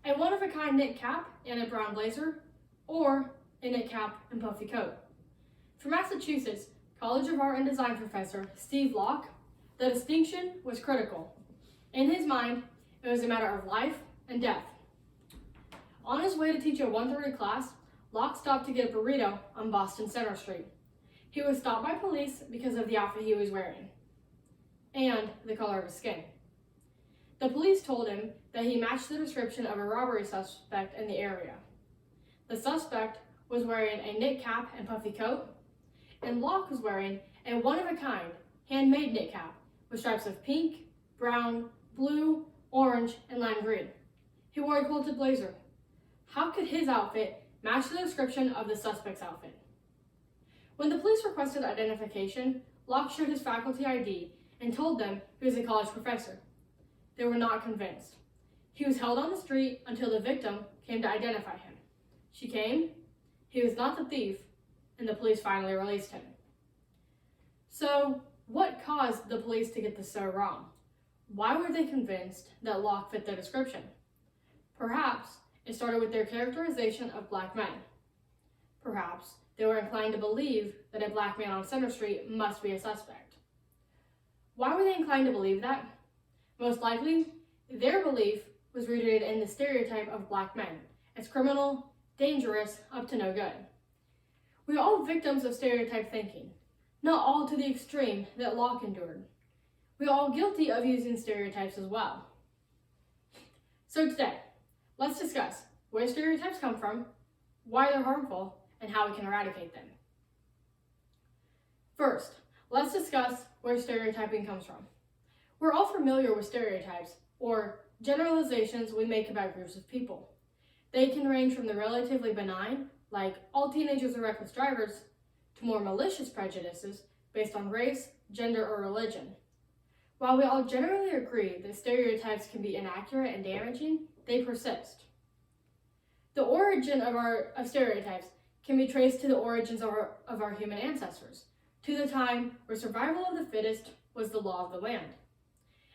a one-of-a-kind knit cap and a brown blazer, or a knit cap and puffy coat. For Massachusetts College of Art and Design professor Steve Locke, the distinction was critical. In his mind, it was a matter of life and death. On his way to teach a 1:30 class, Locke stopped to get a burrito on Boston Center Street. He was stopped by police because of the outfit he was wearing and the color of his skin. The police told him that he matched the description of a robbery suspect in the area. The suspect was wearing a knit cap and puffy coat, and Locke was wearing a one-of-a-kind handmade knit cap with stripes of pink, brown, blue, orange, and lime green. He wore a quilted blazer. How could his outfit match the description of the suspect's outfit? When the police requested identification, Locke showed his faculty ID and told them he was a college professor. They were not convinced. He was held on the street until the victim came to identify him. She came, he was not the thief, and the police finally released him. So, what caused the police to get this so wrong? Why were they convinced that Locke fit their description? Perhaps it started with their characterization of black men. Perhaps they were inclined to believe that a black man on Center Street must be a suspect. Why were they inclined to believe that? Most likely, their belief was rooted in the stereotype of black men as criminal, dangerous, up to no good. We are all victims of stereotype thinking, not all to the extreme that Locke endured. We are all guilty of using stereotypes as well. So today, let's discuss where stereotypes come from, why they're harmful, and how we can eradicate them. First, let's discuss where stereotyping comes from. We're all familiar with stereotypes, or generalizations we make about groups of people. They can range from the relatively benign, like all teenagers are reckless drivers, to more malicious prejudices based on race, gender, or religion. While we all generally agree that stereotypes can be inaccurate and damaging, they persist. The origin of stereotypes can be traced to the origins of our human ancestors, to the time where survival of the fittest was the law of the land.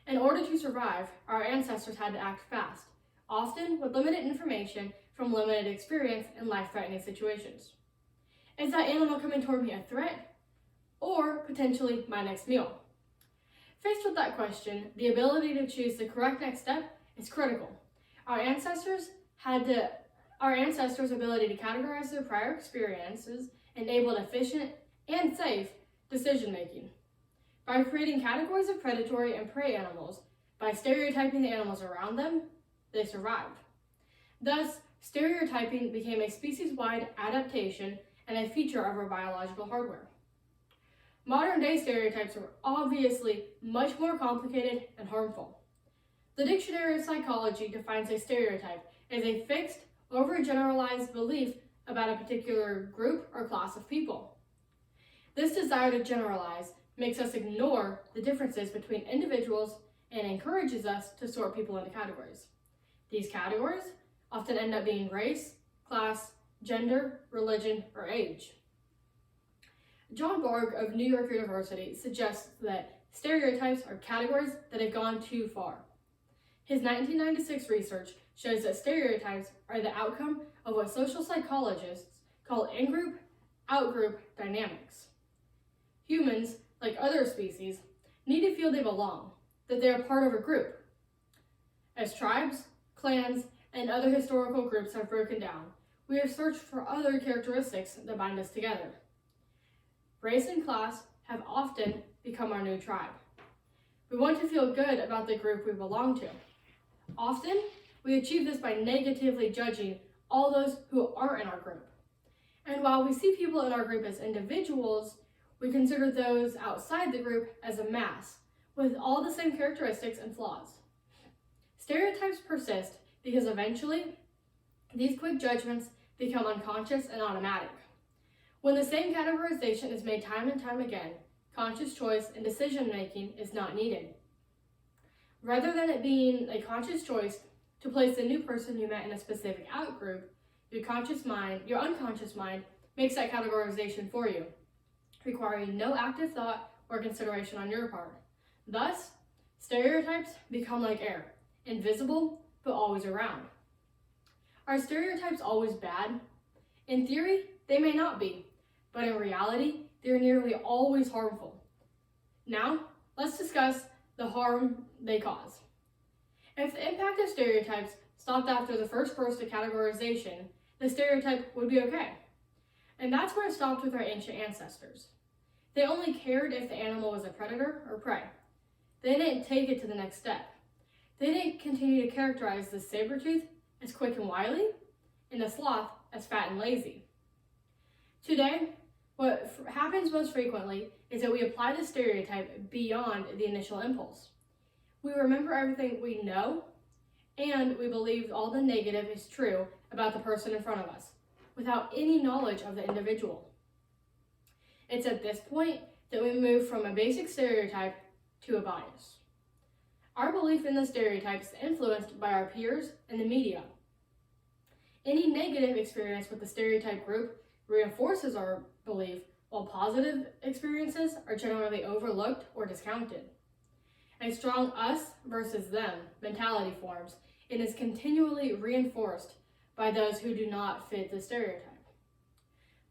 In order to survive, our ancestors had to act fast, often with limited information from limited experience in life-threatening situations. Is that animal coming toward me a threat, or potentially my next meal? Faced with that question, the ability to choose the correct next step is critical. Our ancestors' ability to categorize their prior experiences enabled efficient and safe decision-making. By creating categories of predatory and prey animals, by stereotyping the animals around them, they survived. Thus, stereotyping became a species-wide adaptation and a feature of our biological hardware. Modern-day stereotypes are obviously much more complicated and harmful. The Dictionary of Psychology defines a stereotype as a fixed, overgeneralized belief about a particular group or class of people. This desire to generalize makes us ignore the differences between individuals and encourages us to sort people into categories. These categories often end up being race, class, gender, religion, or age. John Borg of New York University suggests that stereotypes are categories that have gone too far. His 1996 research shows that stereotypes are the outcome of what social psychologists call in-group, out-group dynamics. Humans, like other species, need to feel they belong, that they are part of a group. As tribes, clans, and other historical groups have broken down, we have searched for other characteristics that bind us together. Race and class have often become our new tribe. We want to feel good about the group we belong to. Often, we achieve this by negatively judging all those who aren't in our group. And while we see people in our group as individuals, we consider those outside the group as a mass, with all the same characteristics and flaws. Stereotypes persist because eventually, these quick judgments become unconscious and automatic. When the same categorization is made time and time again, conscious choice and decision-making is not needed. Rather than it being a conscious choice to place the new person you met in a specific outgroup, your unconscious mind makes that categorization for you, requiring no active thought or consideration on your part. Thus, stereotypes become like air, invisible but always around. Are stereotypes always bad? In theory, they may not be, but in reality, they're nearly always harmful. Now, let's discuss the harm they cause. If the impact of stereotypes stopped after the first burst of categorization, the stereotype would be okay. And that's where it stopped with our ancient ancestors. They only cared if the animal was a predator or prey. They didn't take it to the next step. They didn't continue to characterize the saber-tooth as quick and wily, and the sloth as fat and lazy. Today, what happens most frequently is that we apply the stereotype beyond the initial impulse. We remember everything we know, and we believe all the negative is true about the person in front of us, without any knowledge of the individual. It's at this point that we move from a basic stereotype to a bias. Our belief in the stereotype is influenced by our peers and the media. Any negative experience with the stereotype group reinforces our belief, while positive experiences are generally overlooked or discounted. A strong us versus them mentality forms and is continually reinforced by those who do not fit the stereotype.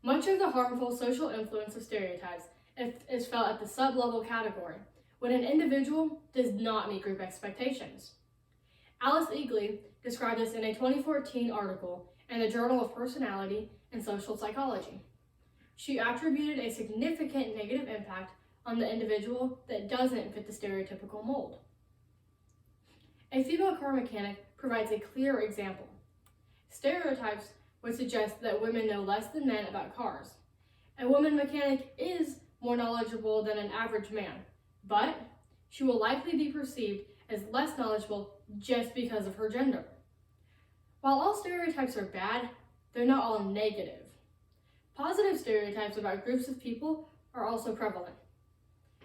Much of the harmful social influence of stereotypes is felt at the sub-level category, when an individual does not meet group expectations. Alice Eagley described this in a 2014 article in the Journal of Personality and Social Psychology. She attributed a significant negative impact on the individual that doesn't fit the stereotypical mold. A female car mechanic provides a clear example. Stereotypes would suggest that women know less than men about cars. A woman mechanic is more knowledgeable than an average man, but she will likely be perceived as less knowledgeable just because of her gender. While all stereotypes are bad, they're not all negative. Positive stereotypes about groups of people are also prevalent.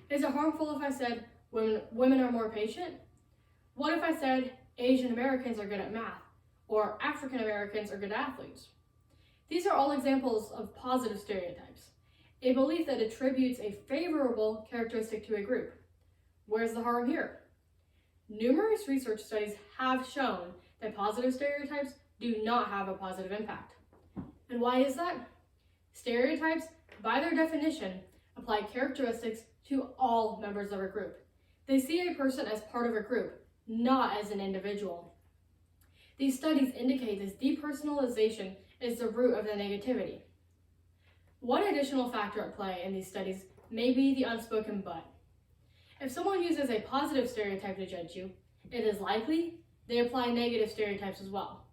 Is it harmful if I said women are more patient? What if I said Asian Americans are good at math, or African Americans are good athletes? These are all examples of positive stereotypes, a belief that attributes a favorable characteristic to a group. Where's the harm here? Numerous research studies have shown that positive stereotypes do not have a positive impact. And why is that? Stereotypes, by their definition, apply characteristics to all members of a group. They see a person as part of a group, not as an individual. These studies indicate this depersonalization is the root of the negativity. One additional factor at play in these studies may be the unspoken but. If someone uses a positive stereotype to judge you, it is likely they apply negative stereotypes as well.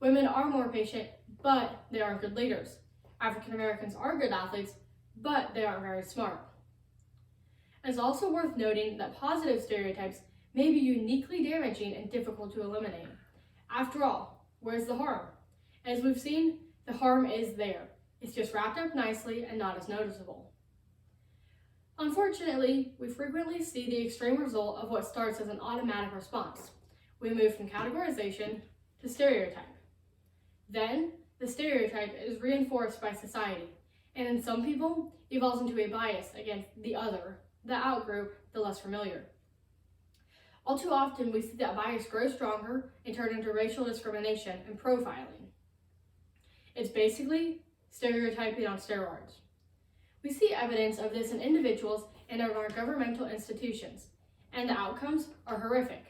Women are more patient, but they aren't good leaders. African Americans are good athletes, but they aren't very smart. It's also worth noting that positive stereotypes may be uniquely damaging and difficult to eliminate. After all, where's the harm? As we've seen, the harm is there. It's just wrapped up nicely and not as noticeable. Unfortunately, we frequently see the extreme result of what starts as an automatic response. We move from categorization to stereotype. Then, the stereotype is reinforced by society, and in some people, evolves into a bias against the other, the outgroup, the less familiar. All too often, we see that bias grow stronger and turn into racial discrimination and profiling. It's basically stereotyping on steroids. We see evidence of this in individuals and in our governmental institutions, and the outcomes are horrific.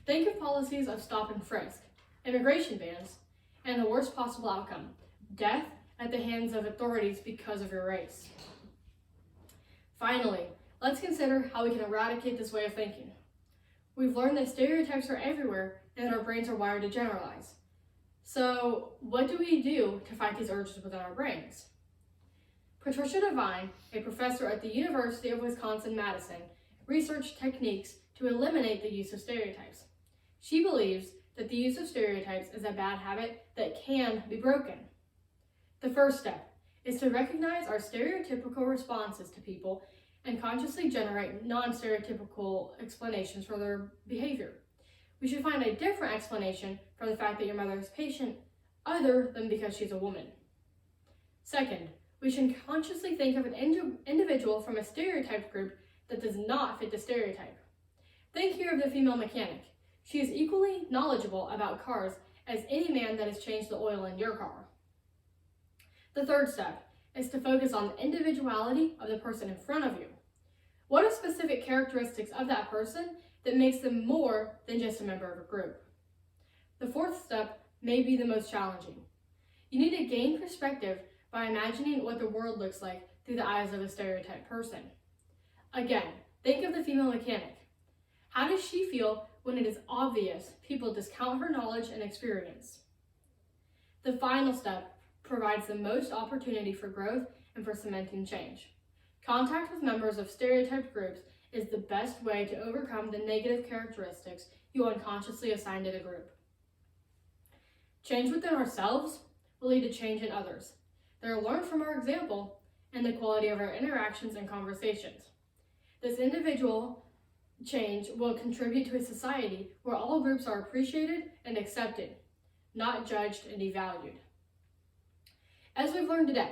Think of policies of stop and frisk, immigration bans, and the worst possible outcome, death at the hands of authorities because of your race. Finally, let's consider how we can eradicate this way of thinking. We've learned that stereotypes are everywhere and that our brains are wired to generalize. So, what do we do to fight these urges within our brains? Patricia Devine, a professor at the University of Wisconsin-Madison, researched techniques to eliminate the use of stereotypes. She believes that the use of stereotypes is a bad habit that can be broken. The first step is to recognize our stereotypical responses to people and consciously generate non-stereotypical explanations for their behavior. We should find a different explanation for the fact that your mother is patient other than because she's a woman. Second, we should consciously think of an individual from a stereotyped group that does not fit the stereotype. Think here of the female mechanic. She is equally knowledgeable about cars as any man that has changed the oil in your car. The third step is to focus on the individuality of the person in front of you. What are specific characteristics of that person that makes them more than just a member of a group? The fourth step may be the most challenging. You need to gain perspective by imagining what the world looks like through the eyes of a stereotyped person. Again, think of the female mechanic. How does she feel when it is obvious people discount her knowledge and experience? The final step provides the most opportunity for growth and for cementing change. Contact with members of stereotyped groups is the best way to overcome the negative characteristics you unconsciously assign to the group. Change within ourselves will lead to change in others. They will learn from our example and the quality of our interactions and conversations. This individual change will contribute to a society where all groups are appreciated and accepted, not judged and devalued. As we've learned today,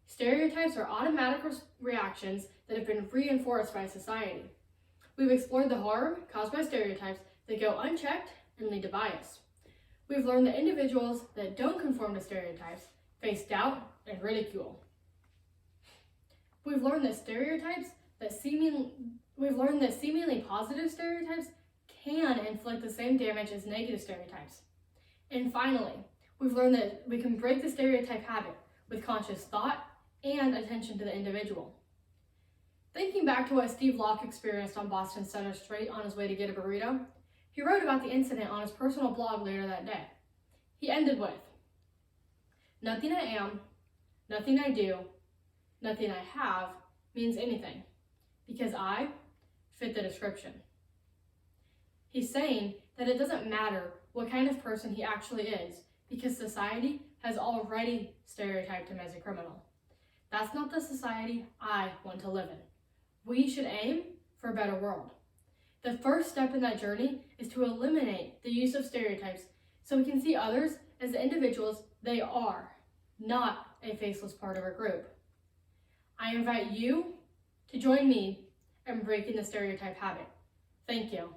stereotypes are automatic reactions that have been reinforced by society. We've explored the harm caused by stereotypes that go unchecked and lead to bias. We've learned that individuals that don't conform to stereotypes face doubt and ridicule. We've learned that seemingly positive stereotypes can inflict the same damage as negative stereotypes. And finally, we've learned that we can break the stereotype habit with conscious thought and attention to the individual. Thinking back to what Steve Locke experienced on Boston Center Street on his way to get a burrito, he wrote about the incident on his personal blog later that day. He ended with, "Nothing I am, nothing I do, nothing I have means anything, because I fit the description." He's saying that it doesn't matter what kind of person he actually is, because society has already stereotyped him as a criminal. That's not the society I want to live in. We should aim for a better world. The first step in that journey is to eliminate the use of stereotypes so we can see others as the individuals they are, not a faceless part of our group. I invite you to join me in breaking the stereotype habit. Thank you.